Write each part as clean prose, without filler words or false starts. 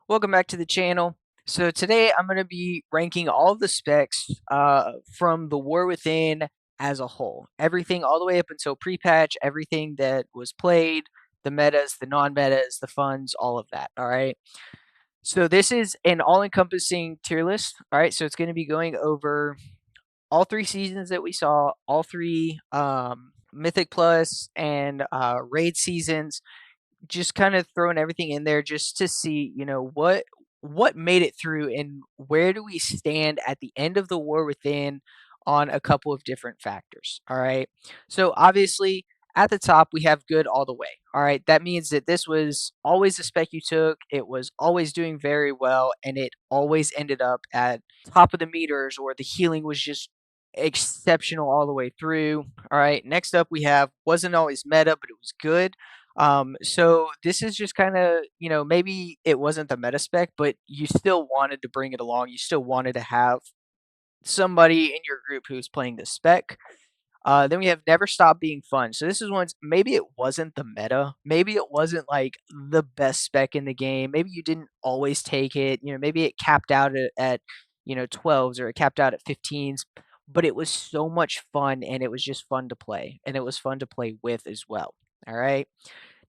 Welcome back to the channel. So today I'm going to be ranking all of the specs from the War Within as a whole. Everything all the way up until pre-patch, everything that was played, the metas, the non-metas, the funds, all of that. All right. So this is an all-encompassing tier list. All right. So it's going to be going over all three seasons that we saw, all three Mythic Plus and Raid seasons, just kind of throwing everything in there just to see, what made it through and where do we stand at the end of the War Within on a couple of different factors. All right. So obviously at the top we have good all the way. All right. That means that this was always the spec you took. It was always doing very well and it always ended up at top of the meters or the healing was just exceptional all the way through. All right. Next up we have wasn't always meta, but it was good. So this is just kind of, maybe it wasn't the meta spec, but you still wanted to bring it along. You still wanted to have somebody in your group who's playing the spec. Then we have Never Stop Being Fun. So this is one, maybe it wasn't the meta. Maybe it wasn't like the best spec in the game. Maybe you didn't always take it. Maybe it capped out at 12s or it capped out at 15s. But it was so much fun and it was just fun to play. And it was fun to play with as well. All right.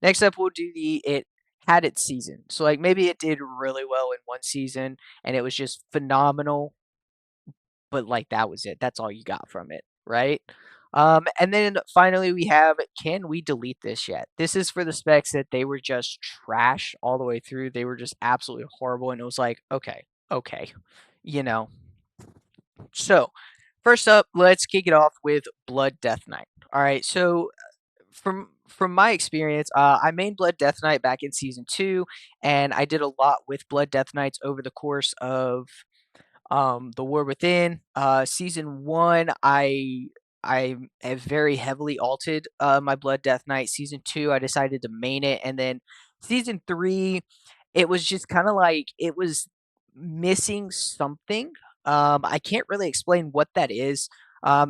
Next up, we'll do it had its season. So like maybe it did really well in one season and it was just phenomenal, but like that was it. That's all you got from it, right? And then finally we have can we delete this yet? This is for the specs that they were just trash all the way through. They were just absolutely horrible and it was like, okay, you know. So, first up, let's kick it off with Blood Death Knight. All right, so from my experience, I mained Blood Death Knight back in season 2, and I did a lot with Blood Death Knights over the course of the War Within. Season 1, I have very heavily altered my Blood Death Knight. Season 2, I decided to main it, and then season 3, it was just kind of like it was missing something. I can't really explain what that is.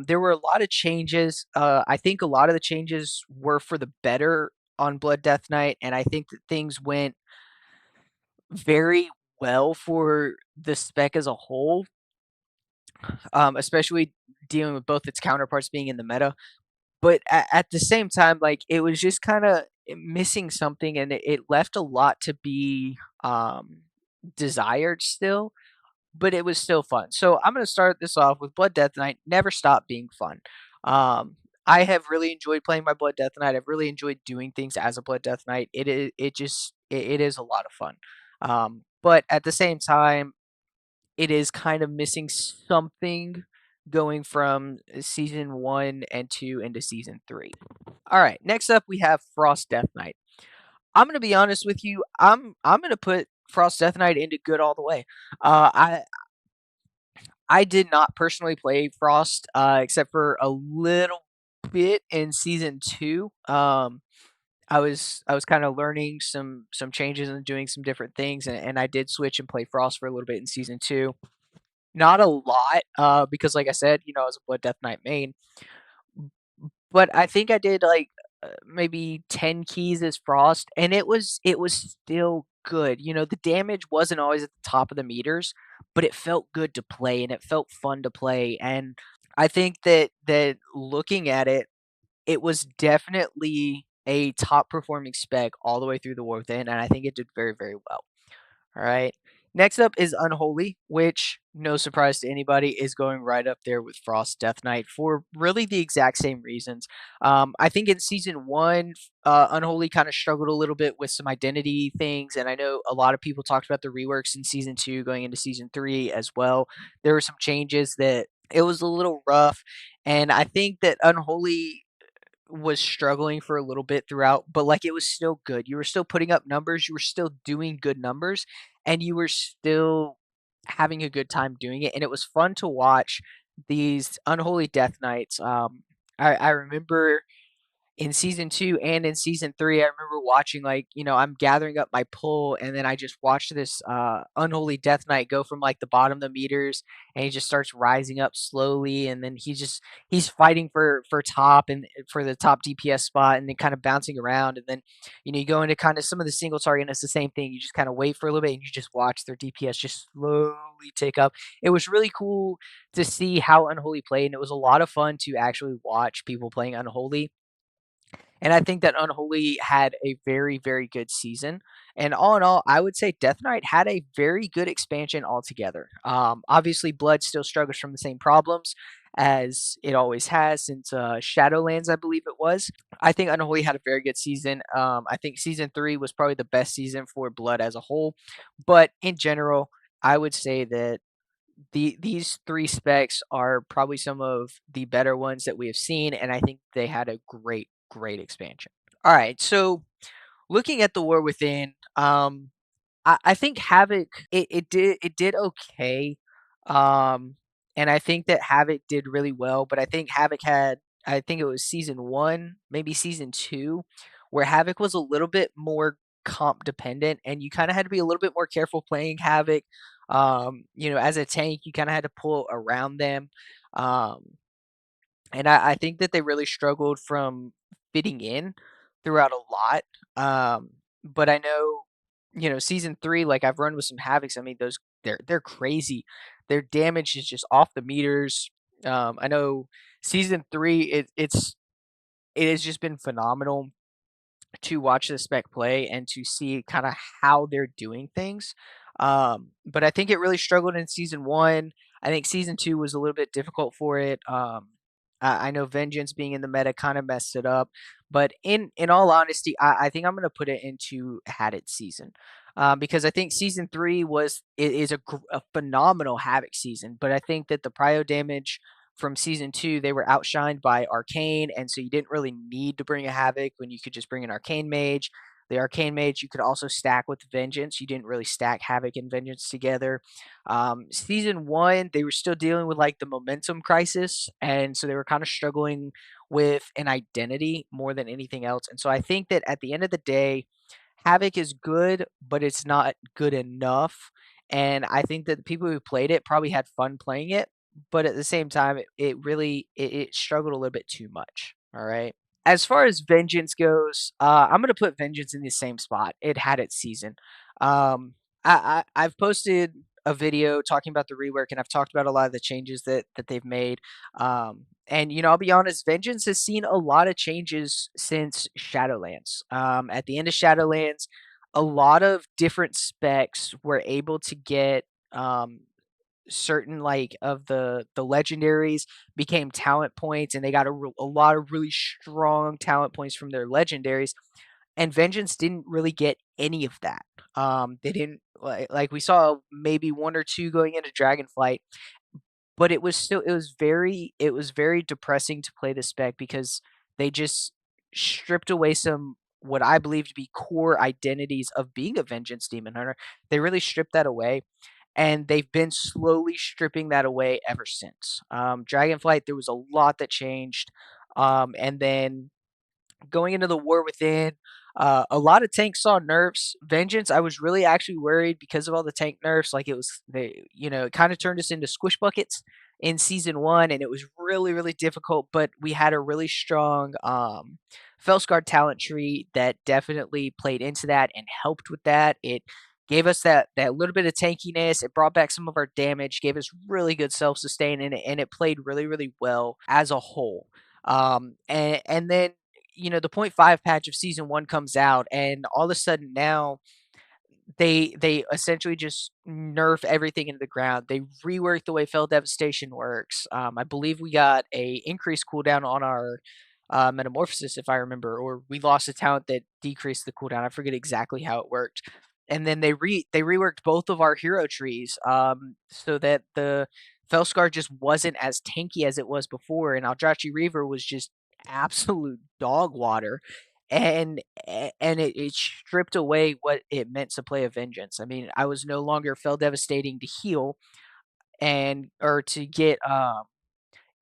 There were a lot of changes. I think a lot of the changes were for the better on Blood Death Knight, and I think that things went very well for the spec as a whole, especially dealing with both its counterparts being in the meta. But at the same time, like it was just kind of missing something, and it left a lot to be desired still. But it was still fun. So I'm going to start this off with Blood Death Knight. Never stop being fun. I have really enjoyed playing my Blood Death Knight. I've really enjoyed doing things as a Blood Death Knight. It is a lot of fun. But at the same time, it is kind of missing something going from season 1 and 2 into season 3. All right, next up we have Frost Death Knight. I'm gonna be honest with you. I'm gonna put Frost Death Knight into good all the way. I did not personally play Frost, except for a little bit in season 2. I was kind of learning some changes and doing some different things, and I did switch and play Frost for a little bit in season 2. Not a lot, because like I said, I was a Blood Death Knight main, but I think I did like maybe 10 keys as Frost, and it was still good. The damage wasn't always at the top of the meters, but it felt good to play and it felt fun to play. And I think that looking at it, it was definitely a top performing spec all the way through the War Within, and I think it did very, very well. All right. Next up is Unholy, which, no surprise to anybody, is going right up there with Frost Death Knight for really the exact same reasons. I think in season 1, Unholy kind of struggled a little bit with some identity things, and I know a lot of people talked about the reworks in season 2 going into season 3 as well. There were some changes that it was a little rough, and I think that Unholy was struggling for a little bit throughout, but like it was still good. You were still putting up numbers, you were still doing good numbers, and you were still having a good time doing it. And it was fun to watch these Unholy Death Knights. I remember in season 2 and in season 3, I remember watching, like, I'm gathering up my pull, and then I just watched this, Unholy Death Knight go from, like, the bottom of the meters, and he just starts rising up slowly, and then he's fighting for top and for the top DPS spot, and then kinda bouncing around, and then, you go into kinda some of the single target, and it's the same thing, you just kinda wait for a little bit, and you just watch their DPS just slowly tick up. It was really cool to see how Unholy played, and it was a lot of fun to actually watch people playing Unholy. And I think that Unholy had a very, very good season. And all in all, I would say Death Knight had a very good expansion altogether. Obviously, Blood still struggles from the same problems as it always has since Shadowlands, I believe it was. I think Unholy had a very good season. I think season 3 was probably the best season for Blood as a whole. But in general, I would say that these three specs are probably some of the better ones that we have seen, and I think they had a great, great expansion. All right, so looking at the War Within, I think Havoc it did okay, um, and I think that Havoc did really well. But I think Havoc had I think it was season 1, maybe season 2, where Havoc was a little bit more comp dependent, and you kinda had to be a little bit more careful playing Havoc. As a tank, you kinda had to pull around them, um and I think that they really struggled from fitting in throughout a lot. But I know, season 3, like I've run with some Havocs. I mean, they're crazy. Their damage is just off the meters. I know season 3, it has just been phenomenal to watch the spec play and to see kind of how they're doing things. But I think it really struggled in season 1. I think season 2 was a little bit difficult for it. I know Vengeance being in the meta kind of messed it up, but in all honesty, I think I'm gonna put it into had it season. Because I think season 3 is a phenomenal Havoc season, but I think that the prio damage from season 2, they were outshined by Arcane, and so you didn't really need to bring a Havoc when you could just bring an Arcane Mage. The Arcane Mage you could also stack with Vengeance. You didn't really stack Havoc and Vengeance together. Season 1, they were still dealing with like the momentum crisis, and so they were kind of struggling with an identity more than anything else. And so I think that at the end of the day, Havoc is good, but it's not good enough. And I think that the people who played it probably had fun playing it, but at the same time, it struggled a little bit too much. All right. As far as Vengeance goes, I'm gonna put Vengeance in the same spot. It had its season. I've posted a video talking about the rework, and I've talked about a lot of the changes that they've made. And I'll be honest, Vengeance has seen a lot of changes since Shadowlands. At the end of Shadowlands, a lot of different specs were able to get certain like of the legendaries became talent points, and they got a lot of really strong talent points from their legendaries, and Vengeance didn't really get any of that. They didn't like we saw maybe one or two going into Dragonflight, but it was very depressing to play the spec because they just stripped away some what I believe to be core identities of being a Vengeance Demon Hunter. They really stripped that away, and they've been slowly stripping that away ever since. Dragonflight, there was a lot that changed, and then going into the War Within, a lot of tanks saw nerfs. Vengeance, I was really actually worried because of all the tank nerfs. Like it kind of turned us into squish buckets in season 1, and it was really, really difficult. But we had a really strong Felsguard talent tree that definitely played into that and helped with that. It gave us that little bit of tankiness. It brought back some of our damage, gave us really good self sustain, and it played really, really well as a whole. And then the point 5 patch of season 1 comes out, and all of a sudden now they essentially just nerf everything into the ground. They rework the way Fell Devastation works. I believe we got a increased cooldown on our Metamorphosis, if I remember, or we lost a talent that decreased the cooldown. I forget exactly how it worked. And then they reworked both of our hero trees, so that the Felscar just wasn't as tanky as it was before, and Aldrachi Reaver was just absolute dog water, and it stripped away what it meant to play a Vengeance. I mean, I was no longer Fell Devastating to heal and or to get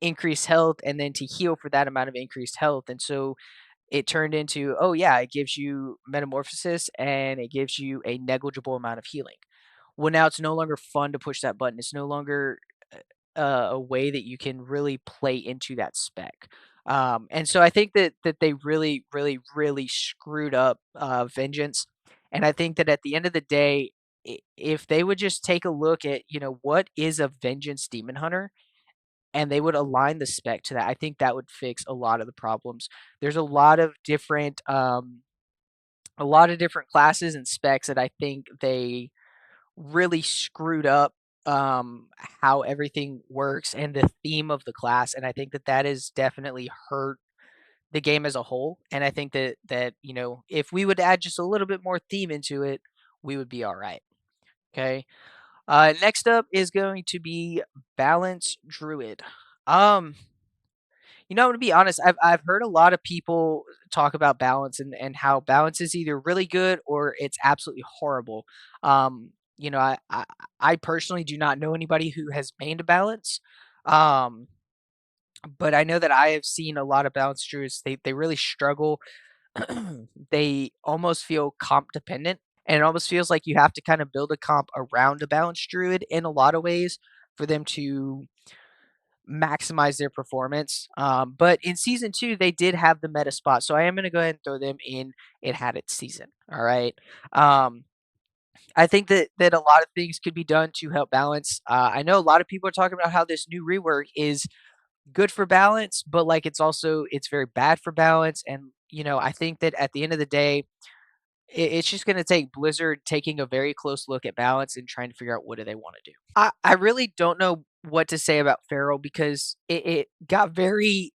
increased health and then to heal for that amount of increased health. And so it turned into, oh yeah, it gives you metamorphosis and it gives you a negligible amount of healing. Well, now it's no longer fun to push that button. It's no longer a way that you can really play into that spec. And so I think that they really, really, really screwed up Vengeance. And I think that at the end of the day, if they would just take a look at, what is a Vengeance Demon Hunter, and they would align the spec to that, I think that would fix a lot of the problems. There's a lot of different classes and specs that I think they really screwed up um, how everything works and the theme of the class, and I think that that has definitely hurt the game as a whole. And I think that if we would add just a little bit more theme into it, we would be all right. Okay. Next up is going to be Balance Druid. Um, I'm gonna be honest. I've heard a lot of people talk about balance and how balance is either really good or it's absolutely horrible. I personally do not know anybody who has mained a balance. Um, but I know that I have seen a lot of balance druids. They really struggle. They almost feel comp dependent, and it almost feels like you have to kind of build a comp around a balance druid in a lot of ways for them to maximize their performance. But in season two, they did have the meta spot, so I am going to go ahead and throw them in. It had its season. All right. I think that a lot of things could be done to help balance. I know a lot of people are talking about how this new rework is good for balance, but like it's very bad for balance. And I think that at the end of the day, it's just going to take Blizzard taking a very close look at balance and trying to figure out what do they want to do. I really don't know what to say about Feral because it got very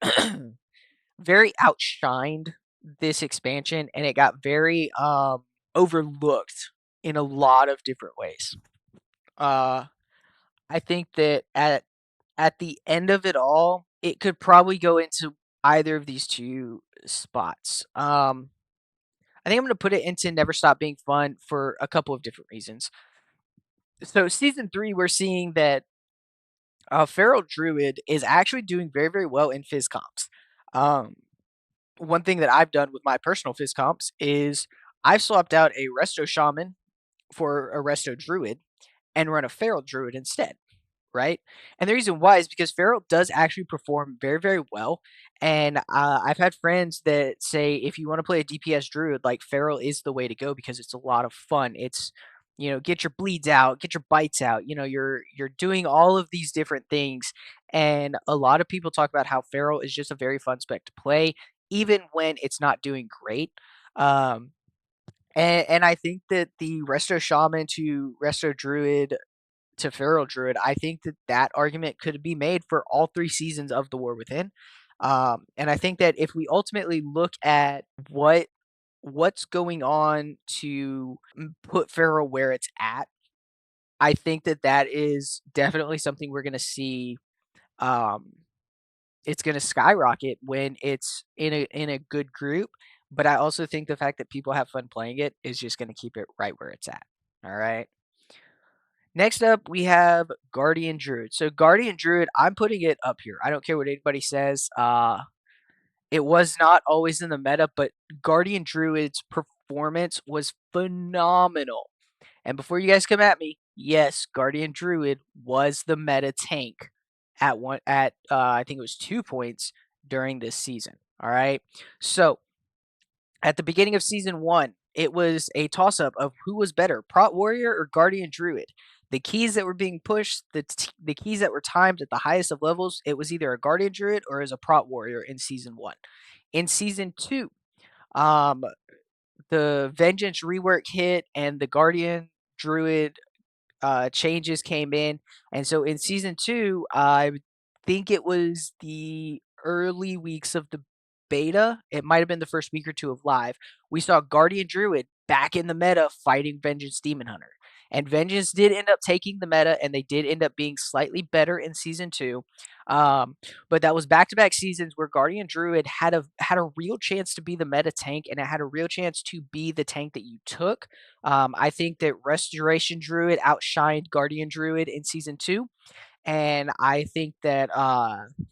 very outshined this expansion, and it got very overlooked in a lot of different ways. Uh I think that at the end of it all, it could probably go into either of these two spots. I think I'm going to put it into Never Stop Being Fun for a couple of different reasons. So season 3, we're seeing that Feral Druid is actually doing very, very well in Fizz comps. Um, One thing that I've done with my personal Fizz comps is I've swapped out a Resto Shaman for a Resto Druid and run a Feral Druid instead, right? And the reason why is because Feral does actually perform very, very well. And I've had friends that say if you want to play a DPS Druid, like Feral is the way to go because it's a lot of fun. It's get your bleeds out, get your bites out. You're doing all of these different things, and a lot of people talk about how Feral is just a very fun spec to play, even when it's not doing great. Um, and I think that the Resto Shaman to Resto Druid to Feral Druid, I think that that argument could be made for all 3 seasons of The War Within. And I think that if we ultimately look at what's going on to put Feral where it's at, I think that that is definitely something we're gonna see. Um, it's gonna skyrocket when it's in a good group, but I also think the fact that people have fun playing it is just gonna keep it right where it's at. All right. Next up, we have Guardian Druid. So Guardian Druid, I'm putting it up here. I don't care what anybody says. It was not always in the meta, but Guardian Druid's performance was phenomenal. And before you guys come at me, yes, Guardian Druid was the meta tank at I think it was 2 points during this season. All right. So at the beginning of season 1, it was a toss up of who was better, Prot Warrior or Guardian Druid. The keys that were being pushed, the keys that were timed at the highest of levels, it was either a Guardian Druid or as a Prot Warrior in season 1. In season 2, um, the Vengeance rework hit and the Guardian Druid changes came in. And so in season 2, I think it was the early weeks of the beta. It might have been the first week or two of live. We saw Guardian Druid back in the meta fighting Vengeance Demon Hunter. And Vengeance did end up taking the meta, and they did end up being slightly better in season 2. But that was back-to-back seasons where Guardian Druid had a real chance to be the meta tank, and it had a real chance to be the tank that you took. I think that Restoration Druid outshined Guardian Druid in season 2. And I think that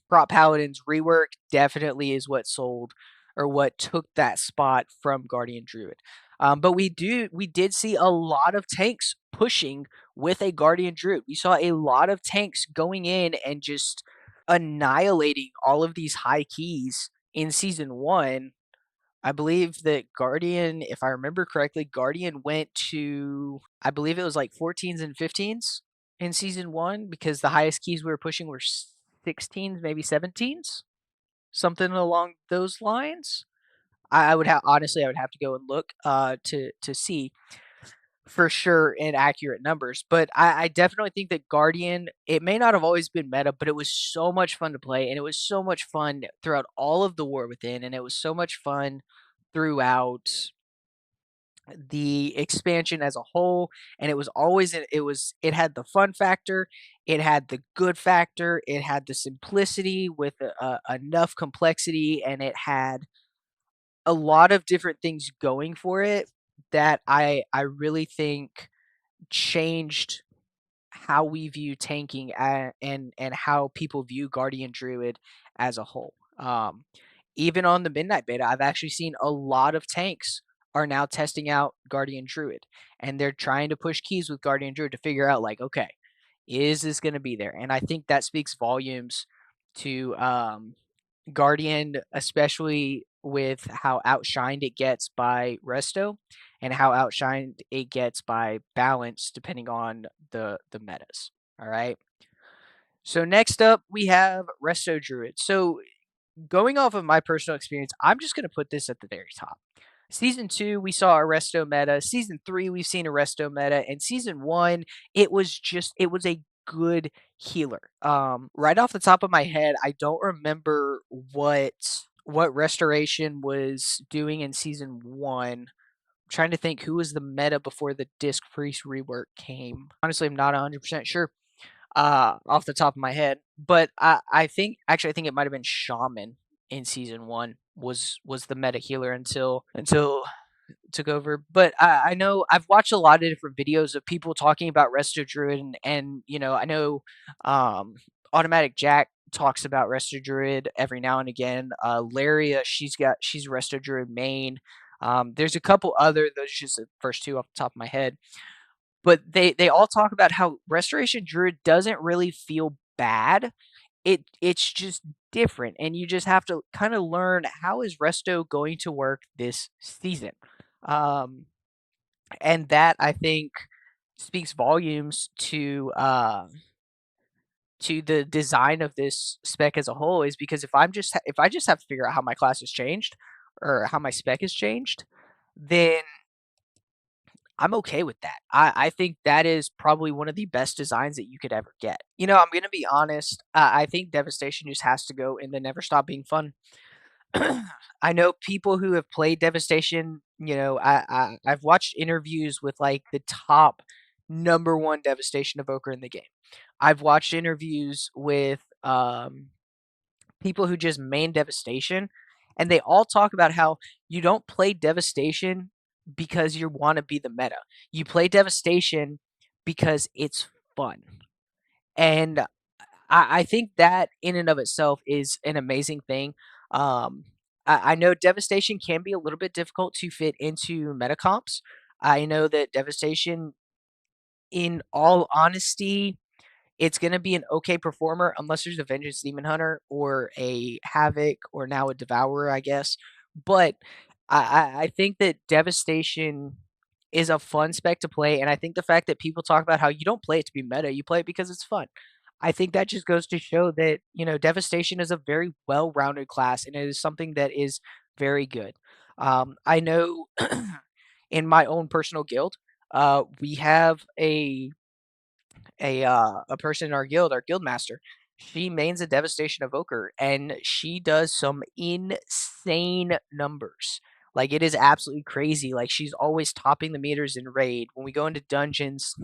Prop Paladin's rework definitely is what sold or what took that spot from Guardian Druid. But we did see a lot of tanks pushing with a Guardian Druid. We saw a lot of tanks going in and just annihilating all of these high keys in season one. I believe that Guardian, if I remember correctly, Guardian went to, I believe it was like 14s and 15s in season one because the highest keys we were pushing were 16s, maybe 17s, something along those lines. I would have honestly, I would have to go and look to see for sure in accurate numbers. But I definitely think that Guardian, it may not have always been meta, but it was so much fun to play, and it was so much fun throughout all of the War Within, and it was so much fun throughout the expansion as a whole. And it was always it had the fun factor, it had the good factor, it had the simplicity with enough complexity, and it had a lot of different things going for it that I really think changed how we view tanking and how people view Guardian Druid as a whole. Even on the Midnight Beta, I've actually seen a lot of tanks are now testing out Guardian Druid, and they're trying to push keys with Guardian Druid to figure out like, okay, is this going to be there? And I think that speaks volumes to Guardian, especially with how outshined it gets by Resto and how outshined it gets by Balance, depending on the metas. All right. So next up, we have Resto Druid. So going off of my personal experience, I'm just going to put this at the very top. Season 2, we saw a Resto meta. Season 3, we've seen a Resto meta. And Season 1, it was a good healer. Right off the top of my head, I don't remember what Restoration was doing in Season 1. I'm trying to think who was the meta before the Disc Priest rework came. Honestly, I'm not 100% sure off the top of my head, but I think actually I think it might have been Shaman in season one was the meta healer until it took over. But I know I've watched a lot of different videos of people talking about Resto Druid, and you know I know Automatic Jack talks about Resto Druid every now and again. Laria, she's Resto Druid main. There's a couple other, those are just the first two off the top of my head, but they all talk about how Restoration Druid doesn't really feel bad. It's just different, and you just have to kind of learn how is Resto going to work this season. Um, and that I think speaks volumes to the design of this spec as a whole, is because if I just have to figure out how my class has changed or how my spec has changed, then I'm okay with that. I think that is probably one of the best designs that you could ever get. You know, I'm gonna be honest. I think Devastation just has to go in the Never Stop Being Fun. I know people who have played Devastation. You know, I've watched interviews with like the top number one Devastation evoker in the game. I've watched interviews with people who just main Devastation, and they all talk about how you don't play Devastation because you want to be the meta. You play Devastation because it's fun. And I think that in and of itself is an amazing thing. I know Devastation can be a little bit difficult to fit into meta comps. I know that Devastation, in all honesty, it's gonna be an okay performer unless there's a Vengeance Demon Hunter or a Havoc or now a Devourer, I guess. But I think that Devastation is a fun spec to play, and I think the fact that people talk about how you don't play it to be meta, you play it because it's fun. I think that just goes to show that, you know, Devastation is a very well-rounded class, and it is something that is very good. I know in my own personal guild, we have a person in our guild master. She mains a Devastation Evoker, and she does some insane numbers. Like, it is absolutely crazy. Like, she's always topping the meters in raid. When we go into dungeons,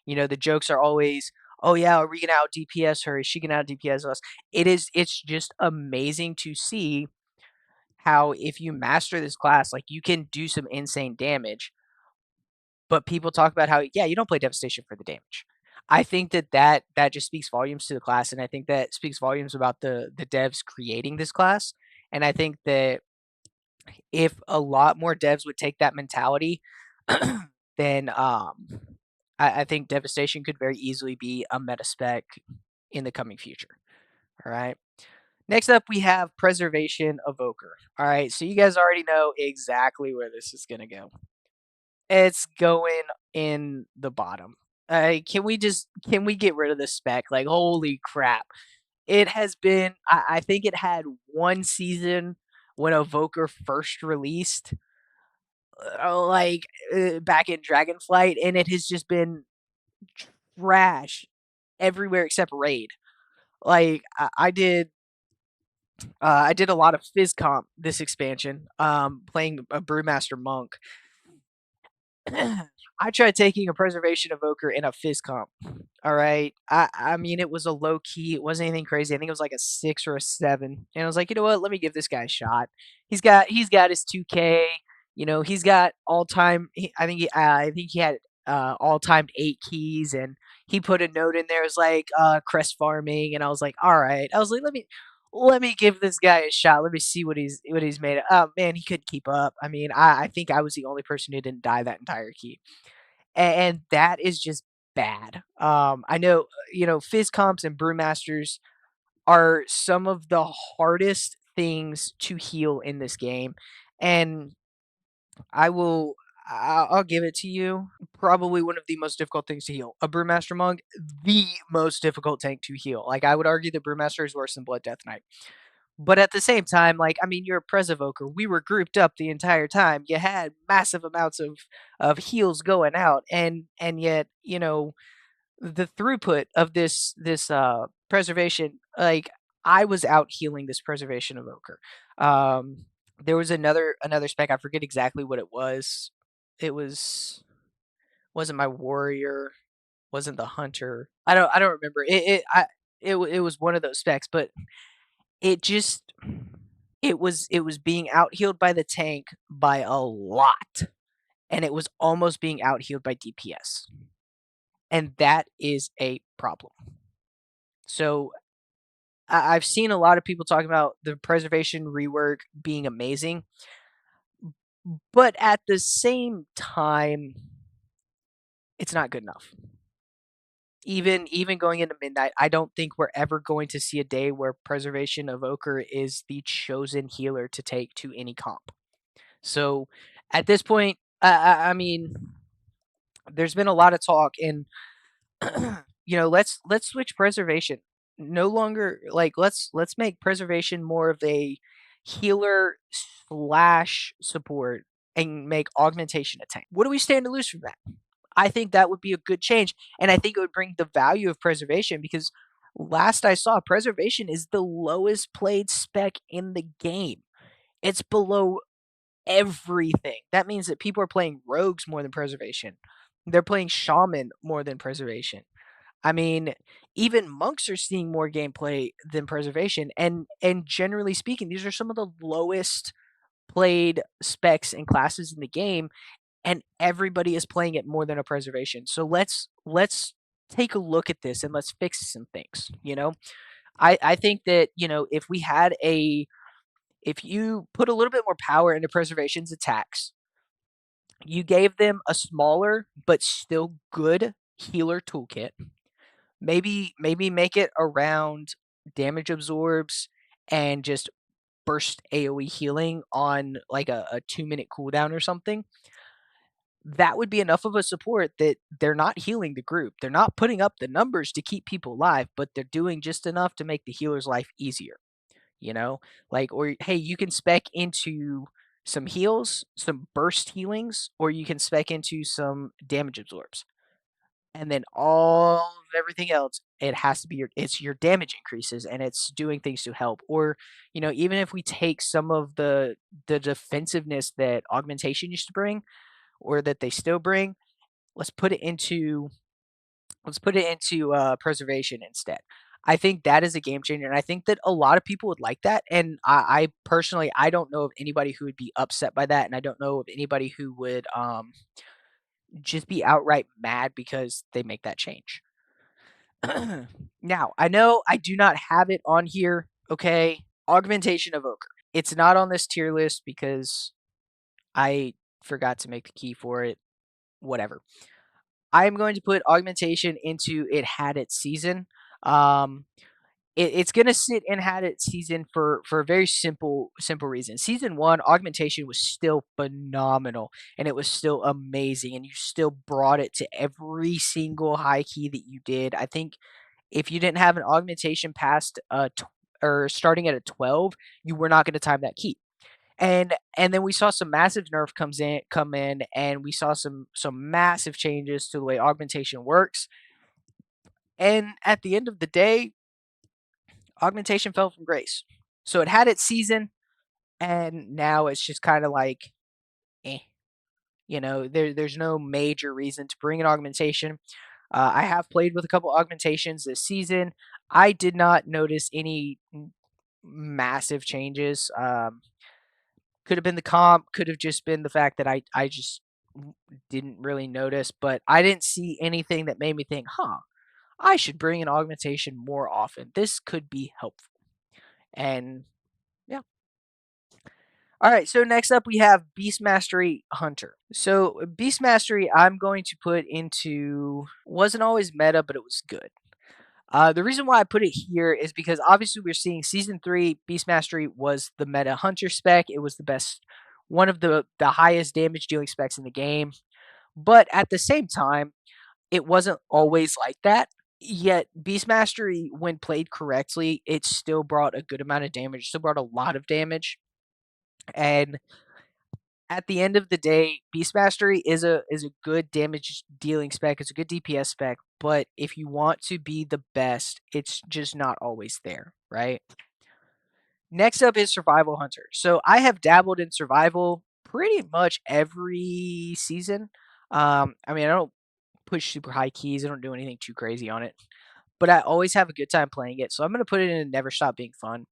you know, the jokes are always, "Oh yeah, are we gonna out DPS her? Is she gonna out DPS us?" It's just amazing to see how if you master this class, like you can do some insane damage, but people talk about how, yeah, you don't play Devastation for the damage. I think that just speaks volumes to the class, and I think that speaks volumes about the devs creating this class. And I think that if a lot more devs would take that mentality, then I think Devastation could very easily be a meta spec in the coming future. All right. Next up, we have Preservation Evoker. All right, so you guys already know exactly where this is gonna go. It's going in the bottom. Can we get rid of this spec? Like, holy crap! It has been. I think it had one season when Evoker first released, like back in Dragonflight, and it has just been trash everywhere except Raid. Like I did a lot of Fizz comp this expansion, playing a Brewmaster Monk. I tried taking a Preservation Evoker in a Fizz comp. All right. I mean, it was a low key. It wasn't anything crazy. I think it was like a 6 or a 7. And I was like, you know what? Let me give this guy a shot. He's got his 2K. You know, he's got all time. I think he had all time 8 keys, and he put a note in there. It was like crest farming, and I was like, all right. I was like, let me give this guy a shot. Let me see what he's made of. Oh man, he couldn't keep up. I mean, I think I was the only person who didn't die that entire key, and that is just bad. I know, Fizz comps and Brewmasters are some of the hardest things to heal in this game, and I'll give it to you. Probably one of the most difficult things to heal. A Brewmaster Monk, the most difficult tank to heal. Like I would argue the Brewmaster is worse than Blood Death Knight. But at the same time, like I mean, you're a Pres Evoker. We were grouped up the entire time. You had massive amounts of heals going out, and yet the throughput of this preservation. Like I was out healing this Preservation Evoker. There was another spec. I forget exactly what it was. It wasn't my warrior. Wasn't the hunter. I don't remember. It was one of those specs, but it just it was being out healed by the tank by a lot, and it was almost being out healed by DPS, and that is a problem. So I've seen a lot of people talking about the preservation rework being amazing, but at the same time, it's not good enough. Even going into midnight, I don't think we're ever going to see a day where Preservation Evoker is the chosen healer to take to any comp. So at this point, I mean, there's been a lot of talk, and let's switch preservation. No longer like let's make preservation more of a healer slash support and make augmentation a tank. What do we stand to lose from that? I think that would be a good change, and I think it would bring the value of preservation because last I saw, preservation is the lowest played spec in the game. It's below everything. That means that people are playing rogues more than preservation. They're playing shaman more than preservation. I mean, even monks are seeing more gameplay than preservation, and generally speaking, these are some of the lowest played specs and classes in the game, and everybody is playing it more than a preservation. So let's take a look at this and let's fix some things. I think that if you put a little bit more power into preservation's attacks, you gave them a smaller but still good healer toolkit. Maybe make it around damage absorbs and just burst AoE healing on like a 2-minute cooldown or something. That would be enough of a support that they're not healing the group. They're not putting up the numbers to keep people alive, but they're doing just enough to make the healer's life easier. You know, like, or hey, you can spec into some heals, some burst healings, or you can spec into some damage absorbs, and then all of everything else, it has to be your damage increases, and it's doing things to help. Or even if we take some of the defensiveness that augmentation used to bring, or that they still bring, let's put it into preservation instead. I think that is a game changer, and I think that a lot of people would like that. And I personally, I don't know of anybody who would be upset by that, and I don't know of anybody who would just be outright mad because they make that change. Now, I know I do not have it on here. Okay, augmentation evoker. It's not on this tier list because I forgot to make the key for it. Whatever. I'm going to put augmentation into it had its season. Um, it's gonna sit and had its season for a very simple reason. Season one augmentation was still phenomenal and it was still amazing and you still brought it to every single high key that you did. I think if you didn't have an augmentation past or starting at a 12, you were not going to time that key. And then we saw some massive nerf come in and we saw some massive changes to the way augmentation works. And at the end of the day, augmentation fell from grace. So it had its season, and now it's just kind of like, eh. There's no major reason to bring an augmentation. I have played with a couple augmentations this season. I did not notice any massive changes. Could have been the comp, could have just been the fact that I just didn't really notice, but I didn't see anything that made me think, huh, I should bring an augmentation more often. This could be helpful. And yeah. All right, so next up we have Beast Mastery Hunter. So Beast Mastery, I'm going to put into wasn't always meta, but it was good. The reason why I put it here is because obviously we're seeing season three. Beast Mastery was the meta hunter spec. It was the best, one of the highest damage dealing specs in the game. But at the same time, it wasn't always like that. Yet Beast Mastery, when played correctly, it still brought a good amount of damage. Still brought a lot of damage. And at the end of the day, Beast Mastery is a good damage dealing spec. It's a good DPS spec, but if you want to be the best, it's just not always there, right? Next up is Survival Hunter. So I have dabbled in survival pretty much every season. I mean, I don't push super high keys. I don't do anything too crazy on it, but I always have a good time playing it. So I'm gonna put it in and Never Stop Being Fun.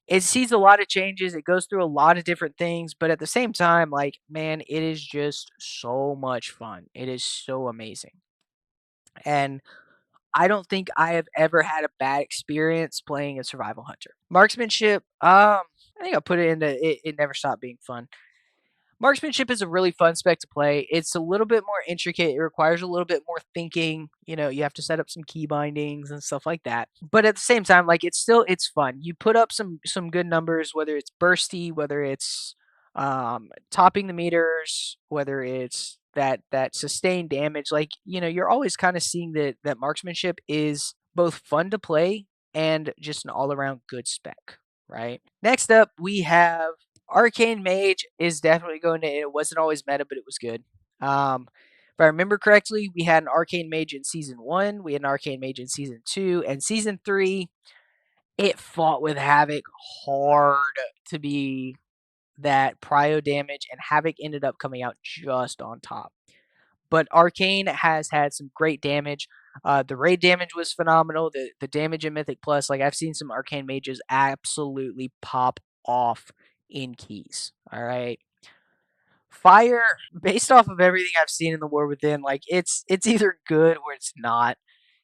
It sees a lot of changes. It goes through a lot of different things, but at the same time, like, man, it is just so much fun. It is so amazing. And I don't think I have ever had a bad experience playing a survival hunter. Marksmanship, I think I put it into it never stopped being fun. Marksmanship is a really fun spec to play. It's a little bit more intricate. It requires a little bit more thinking. You have to set up some key bindings and stuff like that. But at the same time, like it's fun. You put up some good numbers, whether it's bursty, whether it's topping the meters, whether it's that sustained damage. Like you're always kind of seeing that marksmanship is both fun to play and just an all around good spec. Right. Next up, we have Arcane Mage is definitely going to. It wasn't always meta, but it was good. If I remember correctly, we had an Arcane Mage in season one. We had an Arcane Mage in season two, and season three. It fought with Havoc hard to be that prio damage, and Havoc ended up coming out just on top. But Arcane has had some great damage. The raid damage was phenomenal. The damage in Mythic Plus, like I've seen some Arcane Mages absolutely pop off in keys. All right. Fire, based off of everything I've seen in the War Within, like it's either good or it's not.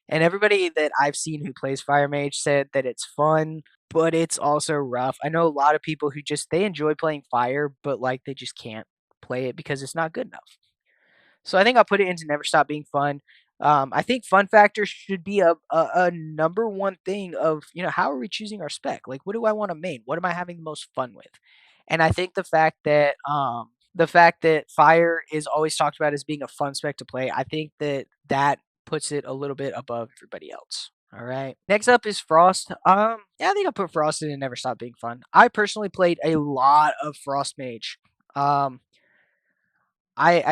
And everybody that I've seen who plays Fire Mage said that it's fun, but it's also rough. I know a lot of people who just they enjoy playing Fire, but like they just can't play it because it's not good enough. So I think I'll put it into Never Stop Being Fun. I think fun factor should be a number one thing of how are we choosing our spec? Like, what do I want to main? What am I having the most fun with? And I think the fact that fire is always talked about as being a fun spec to play, I think that puts it a little bit above everybody else. All right. Next up is Frost. Yeah, I think I'll put Frost in and Never Stop Being Fun. I personally played a lot of Frost Mage. I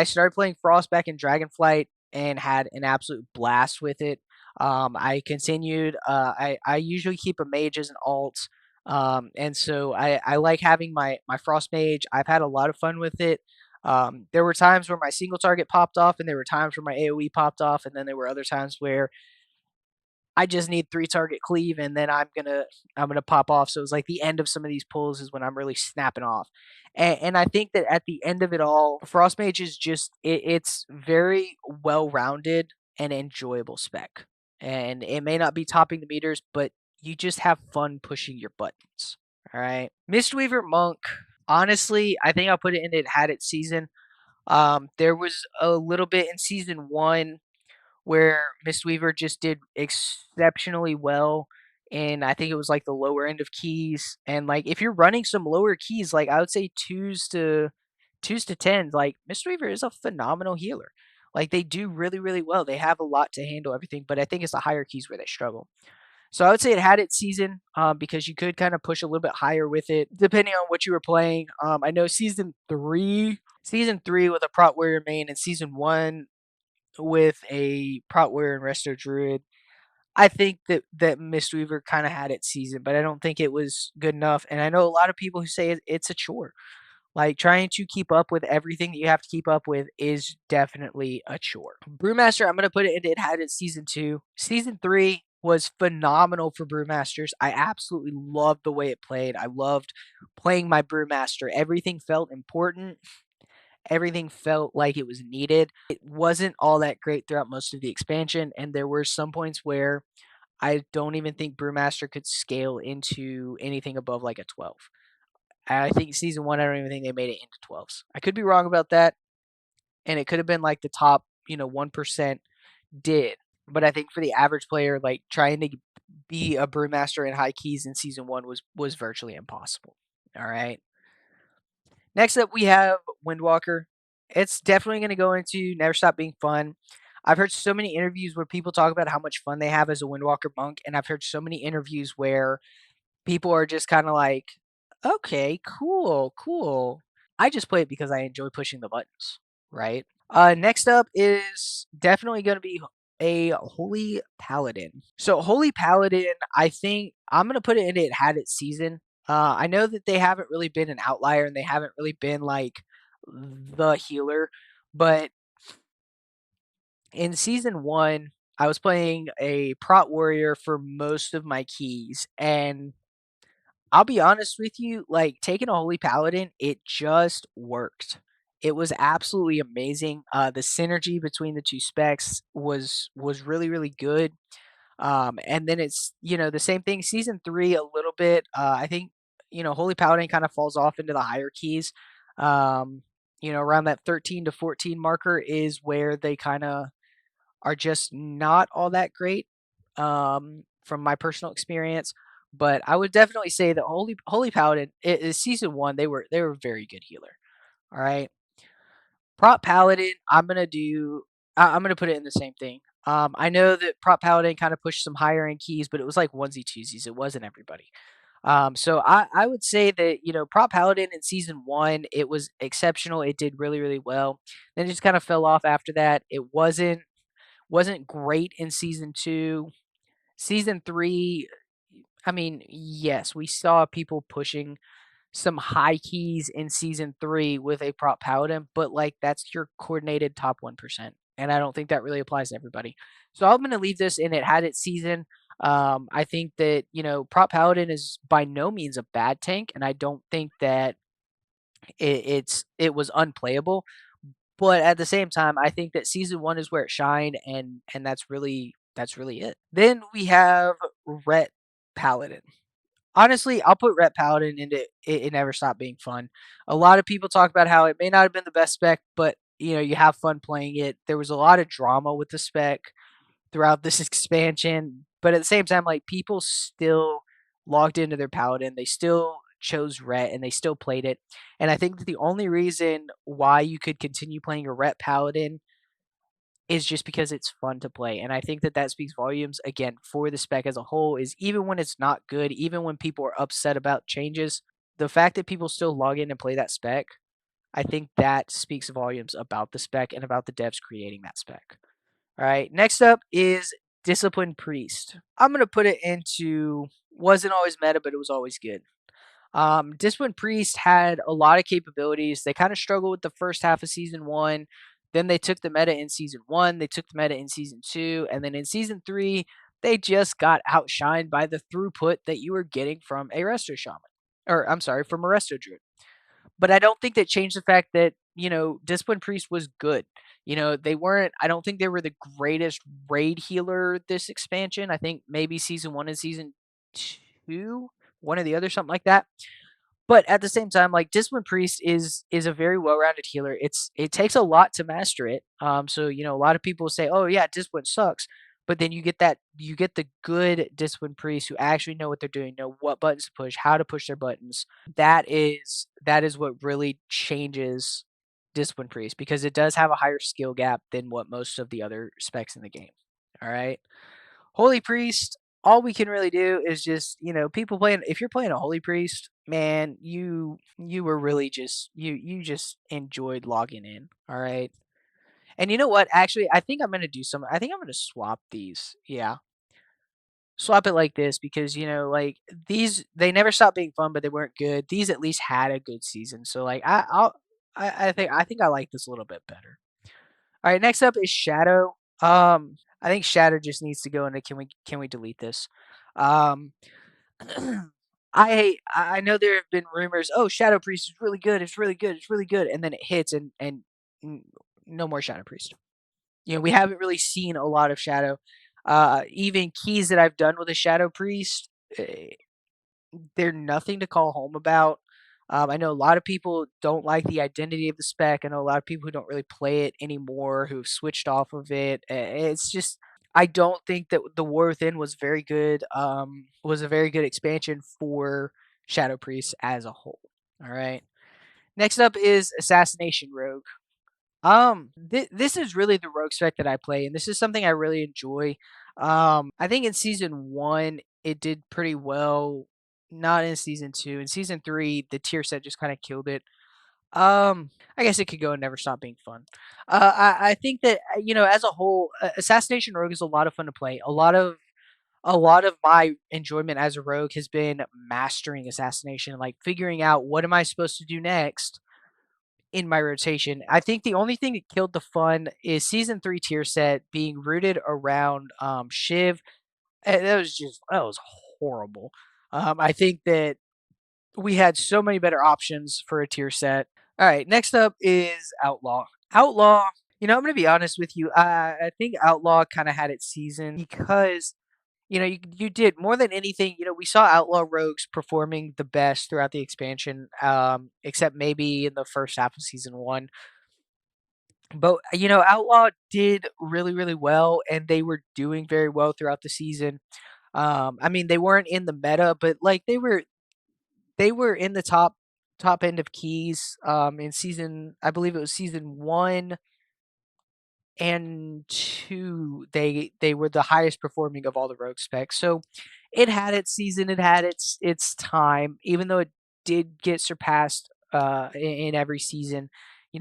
started playing Frost back in Dragonflight and had an absolute blast with it. I continued. I usually keep a mage as an alt, and so I like having my Frost mage. I've had a lot of fun with it. There were times where my single target popped off, and there were times where my AOE popped off, and then there were other times where I just need 3 target cleave, and then I'm gonna pop off. So it's like the end of some of these pulls is when I'm really snapping off. And I think that at the end of it all, Frost Mage is just it's very well rounded and enjoyable spec. And it may not be topping the meters, but you just have fun pushing your buttons. All right. Mistweaver Monk. Honestly, I think I'll put it in it had its season. There was a little bit in season one where Mistweaver just did exceptionally well. And I think it was like the lower end of keys. And like if you're running some lower keys, like I would say twos to tens, like Mistweaver is a phenomenal healer. Like they do really, really well. They have a lot to handle everything, but I think it's the higher keys where they struggle. So I would say it had its season because you could kind of push a little bit higher with it, depending on what you were playing. I know season three with a prot warrior main, and season one with a prot warrior and resto druid. I think that Mistweaver kind of had its season, but I don't think it was good enough. And I know a lot of people who say it's a chore. Like trying to keep up with everything that you have to keep up with is definitely a chore. Brewmaster, I'm gonna put it in. It had its season two. Season three was phenomenal for Brewmasters. I absolutely loved the way it played. I loved playing my Brewmaster. Everything felt important. Everything felt like it was needed. It wasn't all that great throughout most of the expansion, and there were some points where I don't even think Brewmaster could scale into anything above like a 12. I think season one, I don't even think they made it into 12s. I could be wrong about that, and it could have been like the top, 1% did. But I think for the average player, like trying to be a brewmaster in high keys in season one was virtually impossible. All right. Next up, we have Windwalker. It's definitely going to go into Never Stop Being Fun. I've heard so many interviews where people talk about how much fun they have as a Windwalker monk, and I've heard so many interviews where people are just kind of like, okay, cool, cool. I just play it because I enjoy pushing the buttons, right? Next up is definitely going to be a Holy Paladin. So Holy Paladin, I think I'm going to put it in it had its season. I know that they haven't really been an outlier and they haven't really been like the healer, but in season one, I was playing a prot warrior for most of my keys, and I'll be honest with you, like taking a Holy Paladin, it just worked. It was absolutely amazing. The synergy between the two specs was really really good. And then it's the same thing. Season three a little bit. I think Holy Paladin kind of falls off into the higher keys. Around that 13 to 14 marker is where they kind of are just not all that great from my personal experience. But I would definitely say that Holy Paladin is season one. They were a very good healer. All right, Prop Paladin. I'm gonna put it in the same thing. I know that Prop Paladin kind of pushed some higher end keys, but it was like onesie twosies. It wasn't everybody. So I would say that Prop Paladin in season one it was exceptional. It did really really well. Then it just kind of fell off after that. It wasn't great in season two. Season three, I mean, yes, we saw people pushing some high keys in season three with a prop paladin, but like that's your coordinated top 1%. And I don't think that really applies to everybody. So I'm going to leave this in it had its season. I think that, prop paladin is by no means a bad tank, and I don't think that it was unplayable. But at the same time, I think that season one is where it shined, and that's really it. Then we have Rhett Paladin. Honestly, I'll put Rhett Paladin into it never stopped being fun. A lot of people talk about how it may not have been the best spec, but you have fun playing it. There was a lot of drama with the spec throughout this expansion, but at the same time, like people still logged into their Paladin. They still chose Rhett and they still played it. And I think that the only reason why you could continue playing a Rhett Paladin is just because it's fun to play. And I think that that speaks volumes again for the spec as a whole is even when it's not good, even when people are upset about changes, the fact that people still log in and play that spec, I think that speaks volumes about the spec and about the devs creating that spec. All right. Next up is Disciplined Priest. I'm going to put it into wasn't always meta, but it was always good. Disciplined Priest had a lot of capabilities. They kind of struggled with the first half of season one. Then they took the meta in season one. They took the meta in season two. And then in season three, they just got outshined by the throughput that you were getting from a Resto Shaman. Or, I'm sorry, from a Resto Druid. But I don't think that changed the fact that, Disciplined Priest was good. They weren't, I don't think they were the greatest raid healer this expansion. I think maybe season one and season two one or the other, something like that. But at the same time, like Discipline Priest is a very well-rounded healer. It takes a lot to master it. So a lot of people say, "Oh yeah, Discipline sucks," but then you get the good Discipline Priests who actually know what they're doing, know what buttons to push, how to push their buttons. That is what really changes Discipline Priest because it does have a higher skill gap than what most of the other specs in the game. All right. Holy Priest, all we can really do is just, people playing if you're playing a Holy Priest, man, you were really just you just enjoyed logging in, all right? And you know what? Actually, I think I'm gonna swap these. Yeah. Swap it like this because like these they never stopped being fun, but they weren't good. These at least had a good season. So like I think I like this a little bit better. All right, next up is Shadow. I think Shadow just needs to go into can we delete this? Um, I know there have been rumors. Oh, Shadow Priest is really good. It's really good. It's really good, and then it hits and n- no more Shadow Priest. We haven't really seen a lot of Shadow. Even keys that I've done with a Shadow Priest, they're nothing to call home about. I know a lot of people don't like the identity of the spec. I know a lot of people who don't really play it anymore, who've switched off of it. It's just I don't think that the War Within was very good. Was a very good expansion for Shadow Priest as a whole. All right. Next up is Assassination Rogue. This is really the rogue spec that I play, and this is something I really enjoy. I think in season one it did pretty well. Not in season two. In season three, the tier set just kind of killed it. I guess it could go and never stop being fun. I think that as a whole, Assassination Rogue is a lot of fun to play. A lot of my enjoyment as a rogue has been mastering assassination, like figuring out what am I supposed to do next in my rotation. I think the only thing that killed the fun is season three tier set being rooted around Shiv. That was horrible. I think that we had so many better options for a tier set. All right, next up is Outlaw. Outlaw, I'm gonna be honest with you. I think Outlaw kind of had its season because you did more than anything. We saw Outlaw Rogues performing the best throughout the expansion, except maybe in the first half of season one. But Outlaw did really, really well, and they were doing very well throughout the season. I mean, they weren't in the meta, but like they were in the top end of keys. In season, I believe it was season 1 and 2, they were the highest performing of all the rogue specs. So it had its season, it had its time, even though it did get surpassed in every season.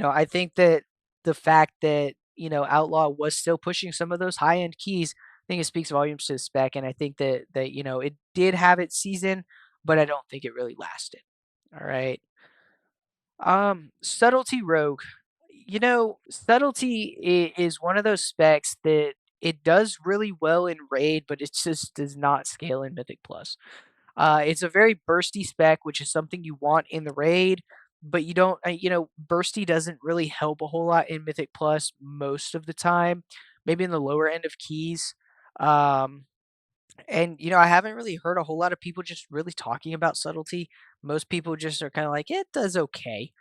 I think that the fact that Outlaw was still pushing some of those high end keys, I think it speaks volumes to the spec, and I think that it did have its season, but I don't think it really lasted. All right. Subtlety Rogue. Subtlety is one of those specs that it does really well in Raid, but it just does not scale in Mythic Plus. It's a very bursty spec, which is something you want in the Raid, but you don't. Bursty doesn't really help a whole lot in Mythic Plus most of the time. Maybe in the lower end of keys. Um, and I haven't really heard a whole lot of people just really talking about subtlety. Most people just are kind of like it does okay.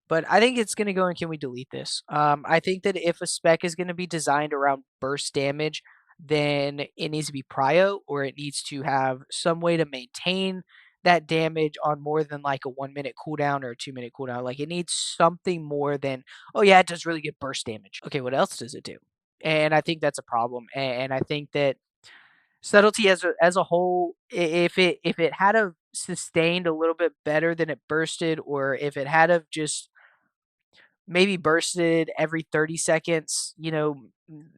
But I think it's going to go and can we delete this? I think that if a spec is going to be designed around burst damage, then it needs to be prio or it needs to have some way to maintain that damage on more than like a 1 minute cooldown or a 2 minute cooldown. Like it needs something more than, oh yeah, it does really good burst damage. Okay, what else does it do? And I think that's a problem. And I think that subtlety as a whole, if it had a sustained a little bit better than it bursted, or if it had of just maybe bursted every 30 seconds,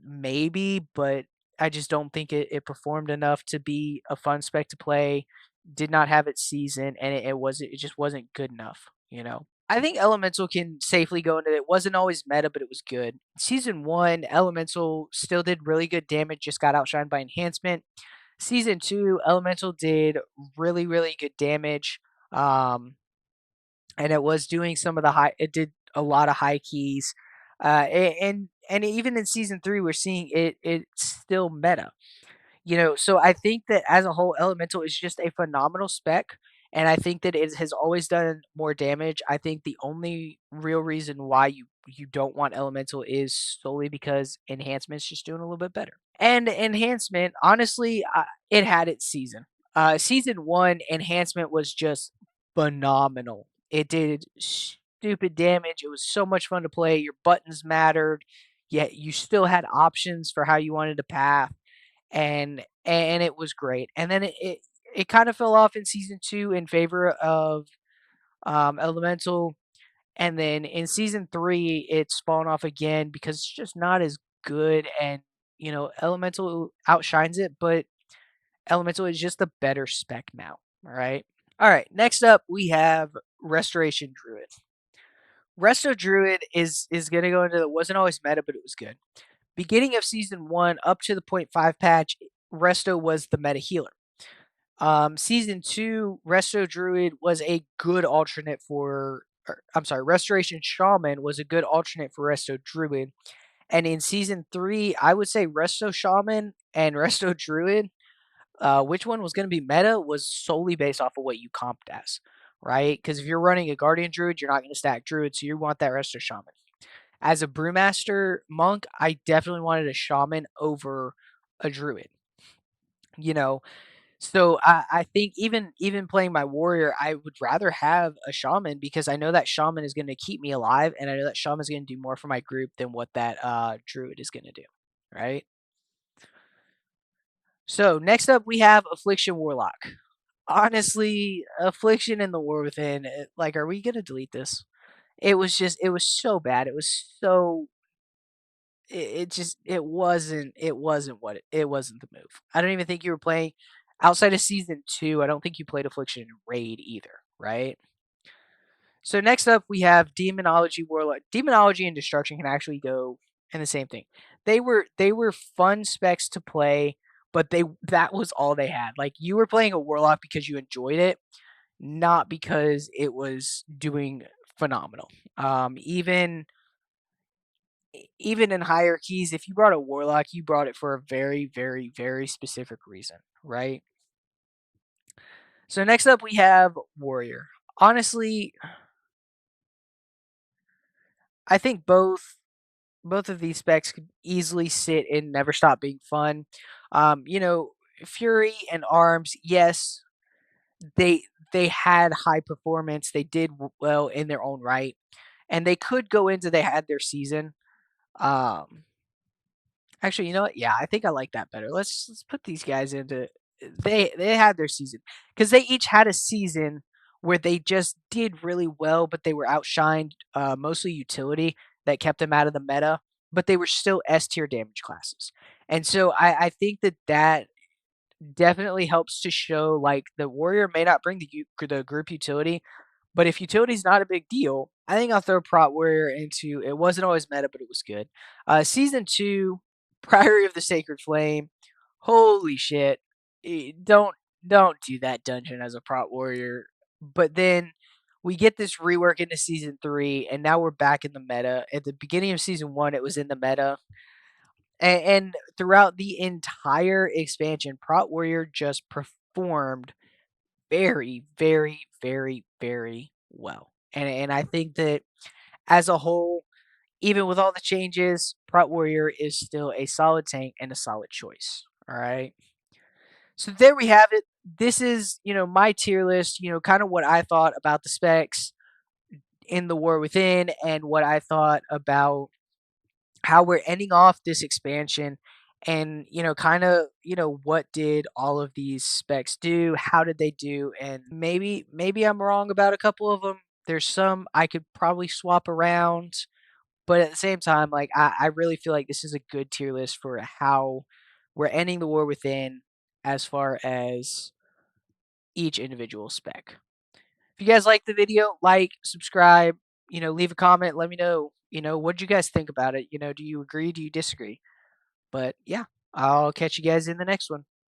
maybe, but I just don't think it performed enough to be a fun spec to play. Did not have its season, and it just wasn't good enough. I think Elemental can safely go into it. Wasn't always meta, but it was good. Season one, Elemental still did really good damage, just got outshined by enhancement. Season two, Elemental did really, really good damage. Um, and it was doing some of the high. It did a lot of high keys, and even in season three, we're seeing it's still meta. So I think that as a whole, Elemental is just a phenomenal spec, and I think that it has always done more damage. I think the only real reason why you don't want Elemental is solely because Enhancement's just doing a little bit better. And Enhancement, honestly, it had its season. Season 1, Enhancement was just phenomenal. It did stupid damage. It was so much fun to play. Your buttons mattered, yet you still had options for how you wanted to path, and it was great. And then it kind of fell off in season 2 in favor of Elemental, and then in season 3 it's fallen off again because it's just not as good. And Elemental outshines it, but Elemental is just a better spec now. All right, next up we have Restoration Druid. Resto Druid is gonna go into the wasn't always meta, but it was good. Beginning of season 1 up to the point 5 patch, Resto was the meta healer. Season 2, Resto Druid was a good alternate for, I'm sorry, Restoration Shaman was a good alternate for Resto Druid. And in season 3, I would say Resto Shaman and Resto Druid, which one was going to be meta was solely based off of what you comped as, right? Because if you're running a Guardian Druid, you're not going to stack Druid, so you want that Resto Shaman. As a Brewmaster monk, I definitely wanted a Shaman over a Druid. You know, so I think even playing my warrior, I would rather have a shaman because I know that shaman is going to keep me alive, and I know that shaman is going to do more for my group than what that druid is going to do, right? So next up we have Affliction Warlock. Honestly, Affliction in the War Within, like, are we going to delete this? It was so bad. It was so it just it wasn't it wasn't the move. I don't even think you were playing outside of season 2. I don't think you played Affliction in Raid either, right? So next up we have Demonology Warlock. Demonology and Destruction can actually go in the same thing. They were fun specs to play, but that was all they had. Like, you were playing a Warlock because you enjoyed it, not because it was doing phenomenal. Even in hierarchies, if you brought a warlock, you brought it for a very, very, very specific reason, right? So next up we have warrior. Honestly, I think both of these specs could easily sit in Never Stop Being Fun. Um, you know, Fury and Arms, yes, they they had high performance. They did well in their own right, and they could go into they had their season. Um, Actually, you know what? Yeah, I think I like that better. Let's put these guys into they had their season because they each had a season where they just did really well, but they were outshined, mostly utility that kept them out of the meta, but they were still S tier damage classes. And so I think that definitely helps to show, like, the warrior may not bring the group utility, but if utility's not a big deal, I think I'll throw Prot Warrior into it wasn't always meta, but it was good. Season 2, Priory of the Sacred Flame. Holy shit. Don't do that dungeon as a Prot Warrior. But then we get this rework into season 3, and now we're back in the meta. At the beginning of season 1, it was in the meta. And throughout the entire expansion, Prot Warrior just performed very, very, very, very well. And I think that as a whole, even with all the changes, Prot Warrior is still a solid tank and a solid choice. All right. So there we have it. This is, my tier list, kind of what I thought about the specs in the War Within and what I thought about how we're ending off this expansion, and kind of what did all of these specs do, how did they do, and maybe I'm wrong about a couple of them. There's some I could probably swap around, but at the same time, like, I really feel like this is a good tier list for how we're ending the War Within as far as each individual spec. If you guys like the video, like, subscribe, leave a comment, let me know, what do you guys think about it? Do you agree? Do you disagree? But yeah, I'll catch you guys in the next one.